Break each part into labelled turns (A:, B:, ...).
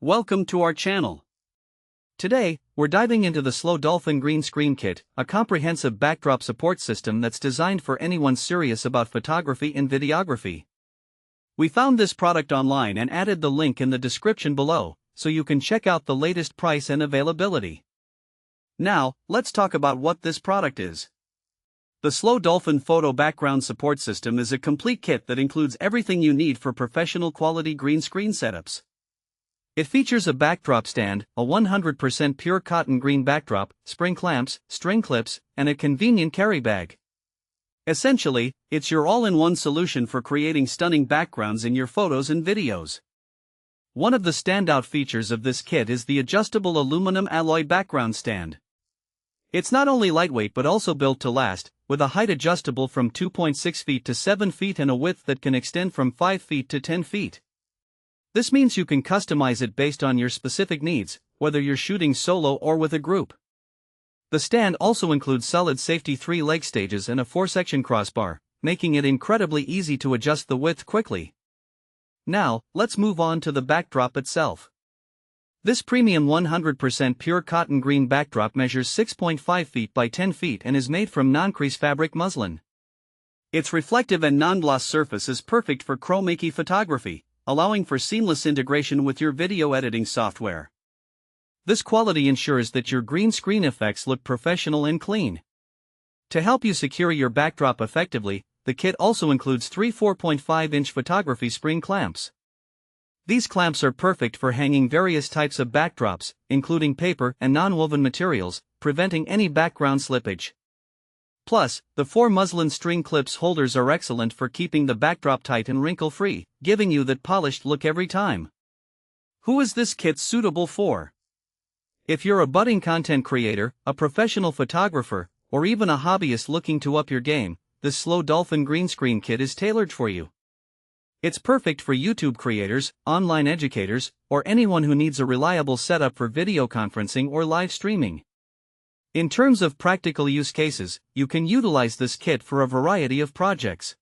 A: Welcome to our channel. Today, we're diving into the Slow Dolphin Green Screen Kit, a comprehensive backdrop support system that's designed for anyone serious about photography and videography. We found this product online and added the link in the description below, so you can check out the latest price and availability. Now, let's talk about what this product is. The Slow Dolphin Photo Background Support System is a complete kit that includes everything you need for professional quality green screen setups. It features a backdrop stand, a 100% pure cotton green backdrop, spring clamps, string clips, and a convenient carry bag. Essentially, it's your all-in-one solution for creating stunning backgrounds in your photos and videos. One of the standout features of this kit is the adjustable aluminum alloy background stand. It's not only lightweight but also built to last, with a height adjustable from 2.6 feet to 7 feet and a width that can extend from 5 feet to 10 feet. This means you can customize it based on your specific needs, whether you're shooting solo or with a group. The stand also includes solid safety 3-leg stages and a 4-section crossbar, making it incredibly easy to adjust the width quickly. Now, let's move on to the backdrop itself. This premium 100% pure cotton green backdrop measures 6.5 feet by 10 feet and is made from non-crease fabric muslin. Its reflective and non-gloss surface is perfect for chroma-key photography, allowing for seamless integration with your video editing software. This quality ensures that your green screen effects look professional and clean. To help you secure your backdrop effectively, the kit also includes 3 4.5-inch photography spring clamps. These clamps are perfect for hanging various types of backdrops, including paper and non-woven materials, preventing any background slippage. Plus, the 4 muslin string clips holders are excellent for keeping the backdrop tight and wrinkle-free, giving you that polished look every time. Who is this kit suitable for? If you're a budding content creator, a professional photographer, or even a hobbyist looking to up your game, this Slow Dolphin Green Screen Kit is tailored for you. It's perfect for YouTube creators, online educators, or anyone who needs a reliable setup for video conferencing or live streaming. In terms of practical use cases, you can utilize this kit for a variety of projects.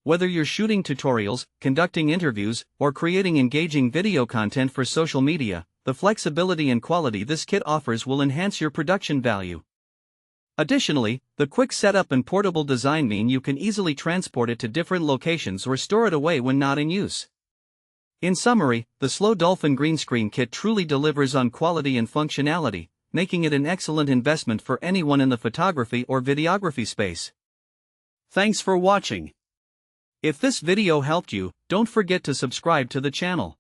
A: Whether you're shooting tutorials, conducting interviews, or creating engaging video content for social media, the flexibility and quality this kit offers will enhance your production value. Additionally, the quick setup and portable design mean you can easily transport it to different locations or store it away when not in use. In summary, the Slow Dolphin Green Screen Kit truly delivers on quality and functionality, making it an excellent investment for anyone in the photography or videography space. Thanks for watching. If this video helped you, don't forget to subscribe to the channel.